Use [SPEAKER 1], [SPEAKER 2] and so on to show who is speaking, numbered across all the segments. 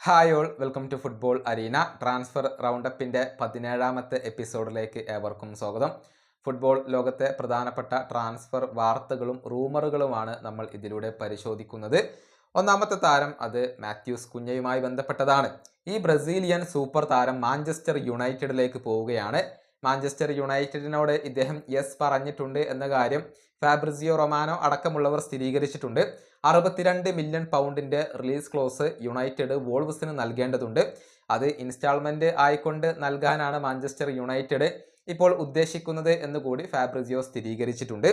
[SPEAKER 1] Hi all, welcome to football arena. Transfer റൗണ്ടപ്പിൻ്റെ 17ാമത്തെ എപ്പിസോഡിലേക്ക് ഏവർക്കും സ്വാഗതം. ഫുട്ബോൾ ലോകത്തെ പ്രധാനപ്പെട്ട ട്രാൻസ്ഫർ വാർത്തകളും റൂമറുകളുമാണ് നമ്മൾ ഇതിലൂടെ പരിശോധിക്കുന്നത്. ഒന്നാമത്തെ താരം അത് മാത്യൂസ് കുഞ്ഞയുമായി ബന്ധപ്പെട്ടതാണ്. ഈ ബ്രസീലിയൻ സൂപ്പർ താരം മാഞ്ചസ്റ്റർ യുണൈറ്റഡിലേക്ക് പോവുകയാണ്. മാഞ്ചസ്റ്റർ യുണൈറ്റഡിനോട് ഇദ്ദേഹം യെസ് പറഞ്ഞിട്ടുണ്ട് എന്ന കാര്യം ഫാബ്രിസിയോ റൊമാനോ അടക്കമുള്ളവർ സ്ഥിരീകരിച്ചിട്ടുണ്ട്. 62 മില്യൺ പൗണ്ടിൻ്റെ റിലീസ് ക്ലോസ് യുണൈറ്റഡ് വോൾവ്സിന് നൽകേണ്ടതുണ്ട്. അത് ഇൻസ്റ്റാൾമെൻറ്റ് ആയിക്കൊണ്ട് നൽകാനാണ് മാഞ്ചസ്റ്റർ യുണൈറ്റഡ് ഇപ്പോൾ ഉദ്ദേശിക്കുന്നത് എന്ന് കൂടി ഫാബ്രിസിയോ സ്ഥിരീകരിച്ചിട്ടുണ്ട്.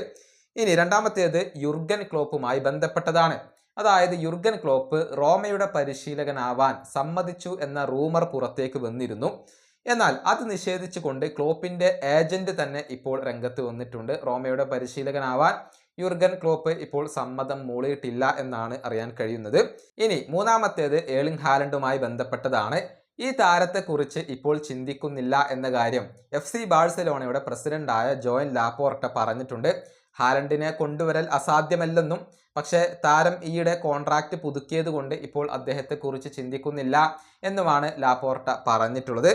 [SPEAKER 1] ഇനി രണ്ടാമത്തേത് യുർഗൻ ക്ലോപ്പുമായി ബന്ധപ്പെട്ടതാണ്. അതായത് യുർഗൻ ക്ലോപ്പ് റോമയുടെ പരിശീലകനാവാൻ സമ്മതിച്ചു എന്ന റൂമർ പുറത്തേക്ക് വന്നിരുന്നു. എന്നാൽ അത് നിഷേധിച്ചുകൊണ്ട് ക്ലോപ്പിന്റെ ഏജന്റ് തന്നെ ഇപ്പോൾ രംഗത്ത് വന്നിട്ടുണ്ട്. റോമയുടെ പരിശീലകനാവാൻ യുർഗൻ ക്ലോപ്പ് ഇപ്പോൾ സമ്മതം മൂളിയിട്ടില്ല എന്നാണ് അറിയാൻ കഴിയുന്നത്. ഇനി മൂന്നാമത്തേത് ഏർലിംഗ് ഹാലൻഡുമായി ബന്ധപ്പെട്ടതാണ്. ഈ താരത്തെക്കുറിച്ച് ഇപ്പോൾ ചിന്തിക്കുന്നില്ല എന്ന കാര്യം FC ബാഴ്സലോണയുടെ പ്രസിഡന്റായ ജോയൻ ലാപ്പോർട്ട പറഞ്ഞിട്ടുണ്ട്. ഹാലൻഡിനെ കൊണ്ടുവരൽ അസാധ്യമല്ലെന്നും പക്ഷേ താരം ഈയിടെ കോൺട്രാക്റ്റ് പുതുക്കിയത് കൊണ്ട് ഇപ്പോൾ അദ്ദേഹത്തെക്കുറിച്ച് ചിന്തിക്കുന്നില്ല എന്നുമാണ് ലാപ്പോർട്ട പറഞ്ഞിട്ടുള്ളത്.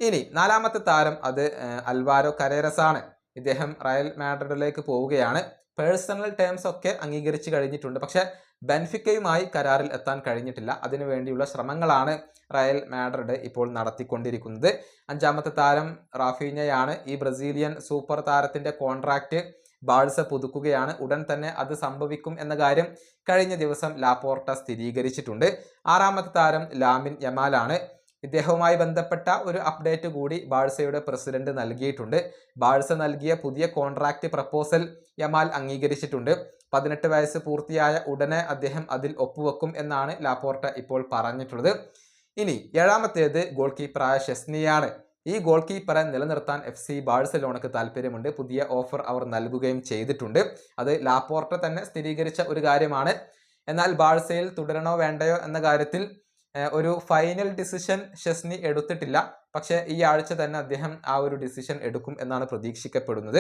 [SPEAKER 1] ഇനി നാലാമത്തെ താരം അത് അൽവാരോ കരേറസ് ആണ്. ഇദ്ദേഹം റയൽ മാഡ്രിഡിലേക്ക് പോവുകയാണ്. പേഴ്സണൽ ടേംസ് ഒക്കെ അംഗീകരിച്ച് കഴിഞ്ഞിട്ടുണ്ട്. പക്ഷെ ബെൻഫിക്കയുമായി കരാറിൽ എത്താൻ കഴിഞ്ഞിട്ടില്ല. അതിനുവേണ്ടിയുള്ള ശ്രമങ്ങളാണ് റയൽ മാഡ്രിഡ് ഇപ്പോൾ നടത്തിക്കൊണ്ടിരിക്കുന്നത്. അഞ്ചാമത്തെ താരം റാഫീഞ്ഞയാണ്. ഈ ബ്രസീലിയൻ സൂപ്പർ താരത്തിന്റെ കോൺട്രാക്റ്റ് ബാഴ്സ പുതുക്കുകയാണ്. ഉടൻ തന്നെ അത് സംഭവിക്കും എന്ന കാര്യം കഴിഞ്ഞ ദിവസം ലാപ്പോർട്ട സ്ഥിരീകരിച്ചിട്ടുണ്ട്. ആറാമത്തെ താരം ലാമിൻ യമാലാണ്. ഇദ്ദേഹവുമായി ബന്ധപ്പെട്ട ഒരു അപ്ഡേറ്റ് കൂടി ബാഴ്സയുടെ പ്രസിഡന്റ് നൽകിയിട്ടുണ്ട്. ബാഴ്സ നൽകിയ പുതിയ കോൺട്രാക്റ്റ് പ്രപ്പോസൽ യമാൽ അംഗീകരിച്ചിട്ടുണ്ട്. 18 വയസ്സ് പൂർത്തിയായ ഉടനെ അദ്ദേഹം അതിൽ ഒപ്പുവെക്കും എന്നാണ് ലാപ്പോർട്ട ഇപ്പോൾ പറഞ്ഞിട്ടുള്ളത്. ഇനി ഏഴാമത്തേത് ഗോൾ കീപ്പറായ ഷെസ്നിയാണ്. ഈ ഗോൾ കീപ്പറെ നിലനിർത്താൻ FC ബാഴ്സലോണക്ക് താല്പര്യമുണ്ട്. പുതിയ ഓഫർ അവർ നൽകുകയും ചെയ്തിട്ടുണ്ട്. അത് ലാപ്പോർട്ട തന്നെ സ്ഥിരീകരിച്ച ഒരു കാര്യമാണ്. എന്നാൽ ബാഴ്സയിൽ തുടരണോ വേണ്ടയോ എന്ന കാര്യത്തിൽ ഒരു ഫൈനൽ ഡിസിഷൻ ഷെസ്നി എടുത്തിട്ടില്ല. പക്ഷേ ഈ ആഴ്ച തന്നെ അദ്ദേഹം ആ ഒരു ഡിസിഷൻ എടുക്കും എന്നാണ് പ്രതീക്ഷിക്കപ്പെടുന്നത്.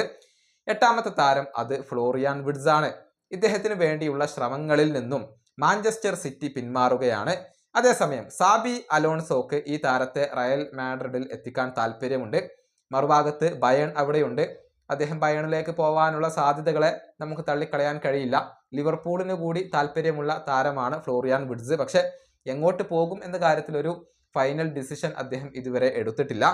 [SPEAKER 1] എട്ടാമത്തെ താരം അത് ഫ്ലോറിയാൻ വിഡ്സ് ആണ്. ഇദ്ദേഹത്തിന് വേണ്ടിയുള്ള ശ്രമങ്ങളിൽ നിന്നും മാഞ്ചസ്റ്റർ സിറ്റി പിന്മാറുകയാണ്. അതേസമയം സാബി അലോൺസോക്ക് ഈ താരത്തെ റയൽ മാഡ്രിഡിൽ എത്തിക്കാൻ താല്പര്യമുണ്ട്. മറുഭാഗത്ത് ബയേൺ അവിടെയുണ്ട്. അദ്ദേഹം ബയേണിലേക്ക് പോകാനുള്ള സാധ്യതകളെ നമുക്ക് തള്ളിക്കളയാൻ കഴിയില്ല. ലിവർപൂളിന് കൂടി താല്പര്യമുള്ള താരമാണ് ഫ്ലോറിയാൻ വിഡ്സ്. പക്ഷെ എങ്ങോട്ട് പോകും എന്ന കാര്യത്തിൽ ഒരു ഫൈനൽ ഡിസിഷൻ അദ്ദേഹം ഇതുവരെ എടുത്തിട്ടില്ല.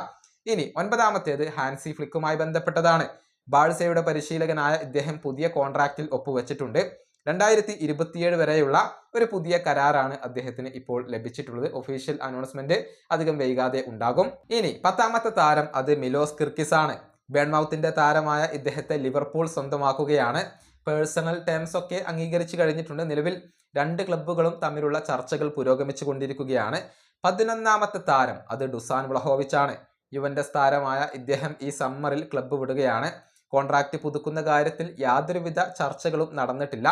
[SPEAKER 1] ഇനി ഒൻപതാമത്തേത് ഹാൻസി ഫ്ലിക്കുമായി ബന്ധപ്പെട്ടതാണ്. ബാഴ്സയുടെ പരിശീലകനായ ഇദ്ദേഹം പുതിയ കോൺട്രാക്റ്റിൽ ഒപ്പുവെച്ചിട്ടുണ്ട്. 2027 വരെയുള്ള ഒരു പുതിയ കരാറാണ് അദ്ദേഹത്തിന് ഇപ്പോൾ ലഭിച്ചിട്ടുള്ളത്. ഒഫീഷ്യൽ അനൗൺസ്മെന്റ് അധികം വൈകാതെ ഉണ്ടാകും. ഇനി പത്താമത്തെ താരം അത് മിലോസ് കിർക്കിസ് ആണ്. ബേൺമൗത്തിന്റെ താരമായ ഇദ്ദേഹത്തെ ലിവർപൂൾ സ്വന്തമാക്കുകയാണ്. പേഴ്സണൽ ടേംസ് ഒക്കെ അംഗീകരിച്ചു കഴിഞ്ഞിട്ടുണ്ട്. നിലവിൽ രണ്ട് ക്ലബ്ബുകളും തമ്മിലുള്ള ചർച്ചകൾ പുരോഗമിച്ചു കൊണ്ടിരിക്കുകയാണ്. 11ാമത്തെ താരം അത് ഡുസാൻ വ്ളഹോവിച്ച് ആണ്. യുവന്റസ് താരമായ ഇദ്ദേഹം ഈ സമ്മറിൽ ക്ലബ്ബ് വിടുകയാണ്. കോൺട്രാക്റ്റ് പുതുക്കുന്ന കാര്യത്തിൽ യാതൊരുവിധ ചർച്ചകളും നടന്നിട്ടില്ല.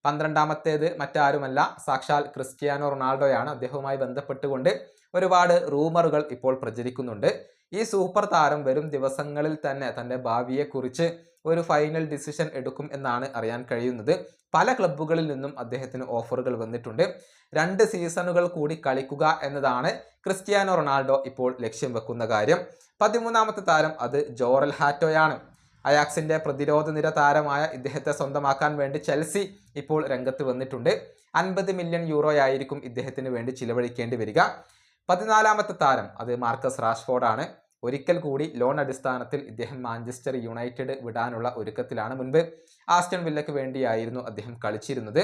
[SPEAKER 1] 12ാമത്തേത് മറ്റാരുമല്ല, സാക്ഷാൽ ക്രിസ്ത്യാനോ റൊണാൾഡോയാണ്. അദ്ദേഹവുമായി ബന്ധപ്പെട്ടുകൊണ്ട് ഒരുപാട് റൂമറുകൾ ഇപ്പോൾ പ്രചരിക്കുന്നുണ്ട്. ഈ സൂപ്പർ താരം വരും ദിവസങ്ങളിൽ തന്നെ തൻ്റെ ഭാവിയെക്കുറിച്ച് ഒരു ഫൈനൽ ഡിസിഷൻ എടുക്കും എന്നാണ് അറിയാൻ കഴിയുന്നത്. പല ക്ലബ്ബുകളിൽ നിന്നും അദ്ദേഹത്തിന് ഓഫറുകൾ വന്നിട്ടുണ്ട്. 2 സീസണുകൾ കൂടി കളിക്കുക എന്നതാണ് ക്രിസ്ത്യാനോ റൊണാൾഡോ ഇപ്പോൾ ലക്ഷ്യം വെക്കുന്ന കാര്യം. 13ാമത്തെ താരം അത് ജോറൽ ഹാറ്റോയാണ്. അയാക്സിന്റെ പ്രതിരോധ നിര താരമായ ഇദ്ദേഹത്തെ സ്വന്തമാക്കാൻ വേണ്ടി ചെൽസി ഇപ്പോൾ രംഗത്ത് വന്നിട്ടുണ്ട്. 50 മില്യൺ യൂറോയായിരിക്കും ഇദ്ദേഹത്തിന് വേണ്ടി ചിലവഴിക്കേണ്ടി വരിക. 14ാമത്തെ താരം അത് മാർക്കസ് റാഷ്ഫോർഡ് ആണ്. ഒരിക്കൽ കൂടി ലോൺ അടിസ്ഥാനത്തിൽ ഇദ്ദേഹം മാഞ്ചസ്റ്റർ യുണൈറ്റഡ് വിടാനുള്ള ഒരുക്കത്തിലാണ്. മുൻപ് ആസ്റ്റൺ വില്ലയ്ക്ക് വേണ്ടിയായിരുന്നു അദ്ദേഹം കളിച്ചിരുന്നത്.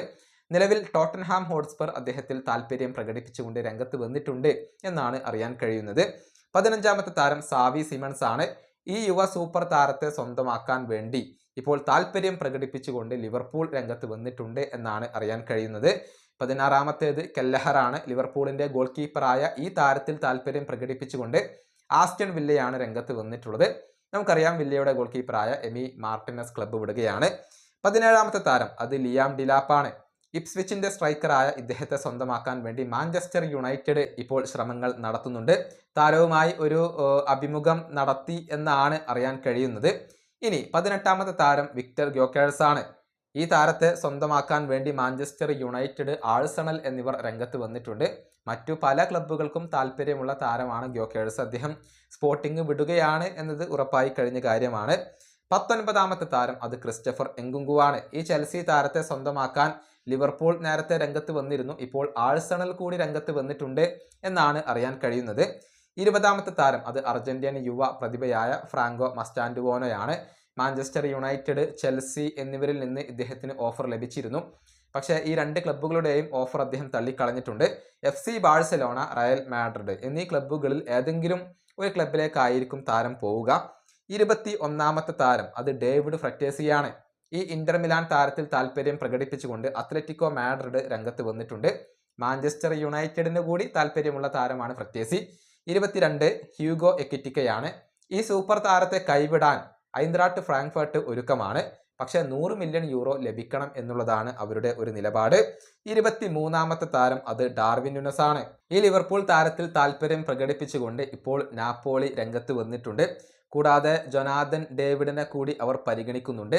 [SPEAKER 1] നിലവിൽ ടോട്ടൻഹാം ഹോട്ട്സ്പർ അദ്ദേഹത്തിൽ താല്പര്യം പ്രകടിപ്പിച്ചുകൊണ്ട് രംഗത്ത് വന്നിട്ടുണ്ട് എന്നാണ് അറിയാൻ കഴിയുന്നത്. 15ാമത്തെ താരം സാവി സിമൺസ് ആണ്. ഈ യുവ സൂപ്പർ താരത്തെ സ്വന്തമാക്കാൻ വേണ്ടി ഇപ്പോൾ താല്പര്യം പ്രകടിപ്പിച്ചുകൊണ്ട് ലിവർപൂൾ രംഗത്ത് വന്നിട്ടുണ്ട് എന്നാണ് അറിയാൻ കഴിയുന്നത്. 16ാമത്തേത് കെല്ലഹറാണ്. ലിവർപൂളിന്റെ ഗോൾ കീപ്പറായ ഈ താരത്തിൽ താല്പര്യം പ്രകടിപ്പിച്ചുകൊണ്ട് ആസ്റ്റൺ വില്ലയാണ് രംഗത്ത് വന്നിട്ടുള്ളത്. നമുക്കറിയാം വില്ലയുടെ ഗോൾ കീപ്പറായ എമി മാർട്ടിനസ് ക്ലബ്ബ് വിടുകയാണ്. 17ാമത്തെ താരം അത് ലിയാം ഡിലാപ്പാണ്. ഇപ്സ്വിച്ചിന്റെ സ്ട്രൈക്കറായ ഇദ്ദേഹത്തെ സ്വന്തമാക്കാൻ വേണ്ടി മാഞ്ചസ്റ്റർ യുണൈറ്റഡ് ഇപ്പോൾ ശ്രമങ്ങൾ നടത്തുന്നുണ്ട്. താരവുമായി ഒരു അഭിമുഖം നടത്തി എന്നാണ് അറിയാൻ കഴിയുന്നത്. ഇനി 18ാമത്തെ താരം വിക്ടർ ഗ്യോക്കേഴ്സ് ആണ്. ഈ താരത്തെ സ്വന്തമാക്കാൻ വേണ്ടി മാഞ്ചസ്റ്റർ യുണൈറ്റഡ്, ആഴ്സണൽ എന്നിവർ രംഗത്ത് വന്നിട്ടുണ്ട്. മറ്റു പല ക്ലബ്ബുകൾക്കും താല്പര്യമുള്ള താരമാണ് ഗ്യോക്കേഴ്സ്. അദ്ദേഹം സ്പോർട്ടിംഗ് വിടുകയാണ് എന്നത് ഉറപ്പായി കഴിഞ്ഞ കാര്യമാണ്. 19ാമത്തെ താരം അത് ക്രിസ്റ്റഫർ എങ്കുങ്കുവാണ്. ഈ ചെൽസി താരത്തെ സ്വന്തമാക്കാൻ ലിവർപൂൾ നേരത്തെ രംഗത്ത് വന്നിരുന്നു. ഇപ്പോൾ ആഴ്സണൽ കൂടി രംഗത്ത് വന്നിട്ടുണ്ട് എന്നാണ് അറിയാൻ കഴിയുന്നത്. 20ാമത്തെ താരം അത് അർജന്റീൻ യുവ പ്രതിഭയായ ഫ്രാങ്കോ മസ്റ്റാൻഡുവോനോയാണ്. മാഞ്ചസ്റ്റർ യുണൈറ്റഡ്, ചെൽസി എന്നിവരിൽ നിന്ന് ഇദ്ദേഹത്തിന് ഓഫർ ലഭിച്ചിരുന്നു. പക്ഷേ ഈ രണ്ട് ക്ലബ്ബുകളുടെയും ഓഫർ അദ്ദേഹം തള്ളിക്കളഞ്ഞിട്ടുണ്ട്. FC ബാഴ്സലോണ, റയൽ മാഡ്രിഡ് എന്നീ ക്ലബ്ബുകളിൽ ഏതെങ്കിലും ഒരു ക്ലബിലേക്കായിരിക്കും താരം പോവുക. 21ാമത്തെ താരം അത് ഡേവിഡ് ഫ്രറ്റേസിയാണ്. ഈ ഇന്റർ മിലാൻ താരത്തിൽ താല്പര്യം പ്രകടിപ്പിച്ചുകൊണ്ട് അത്ലറ്റിക്കോ മാഡ്രിഡ് രംഗത്ത് വന്നിട്ടുണ്ട്. മാഞ്ചസ്റ്റർ യുണൈറ്റഡിന് കൂടി താല്പര്യമുള്ള താരമാണ് ഫ്രറ്റേസി. 22 ഹ്യൂഗോ എക്കിറ്റിക്കയാണ്. ഈ സൂപ്പർ താരത്തെ കൈവിടാൻ ഐൻട്രാക്ട് ഫ്രാങ്ക്ഫർട്ട് ഒരുക്കമാണ്. പക്ഷേ 100 മില്യൺ യൂറോ ലഭിക്കണം എന്നുള്ളതാണ് അവരുടെ ഒരു നിലപാട്. 23ാമത്തെ താരം അത് ഡാർവിൻ നുനസ് ആണ്. ഈ ലിവർപൂൾ താരത്തിൽ താല്പര്യം പ്രകടിപ്പിച്ചുകൊണ്ട് ഇപ്പോൾ നാപ്പോളി രംഗത്ത് വന്നിട്ടുണ്ട്. കൂടാതെ ജൊനാഥൻ ഡേവിഡിനെ കൂടി അവർ പരിഗണിക്കുന്നുണ്ട്.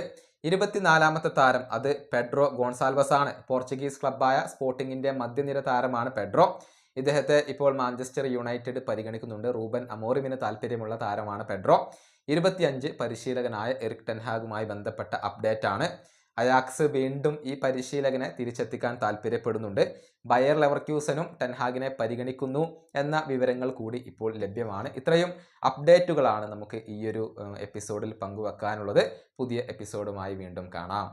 [SPEAKER 1] 24ാമത്തെ താരം അത് പെഡ്രോ ഗോൺസാൽവസ് ആണ്. പോർച്ചുഗീസ് ക്ലബ്ബായ സ്പോർട്ടിങ്ങിന്റെ മധ്യനിര താരമാണ് പെഡ്രോ. ഇദ്ദേഹത്തെ ഇപ്പോൾ മാഞ്ചസ്റ്റർ യുണൈറ്റഡ് പരിഗണിക്കുന്നുണ്ട്. റൂബൻ അമോറിമിന് താല്പര്യമുള്ള താരമാണ് പെഡ്രോ. 25 പരിശീലകനായ എറിക് ടെൻ ഹാഗുമായി ബന്ധപ്പെട്ട അപ്ഡേറ്റ് ആണ്. അയാക്സ് വീണ്ടും ഈ പരിശീലകനെ തിരിച്ചെത്തിക്കാൻ താല്പര്യപ്പെടുന്നുണ്ട്. ബയർ ലെവർക്യൂസനും ടെൻഹാഗിനെ പരിഗണിക്കുന്നു എന്ന വിവരങ്ങൾ കൂടി ഇപ്പോൾ ലഭ്യമാണ്. ഇത്രയും അപ്ഡേറ്റുകളാണ് നമുക്ക് ഈ ഒരു എപ്പിസോഡിൽ പങ്കുവെക്കാനുള്ളത്. പുതിയ എപ്പിസോഡുമായി വീണ്ടും കാണാം.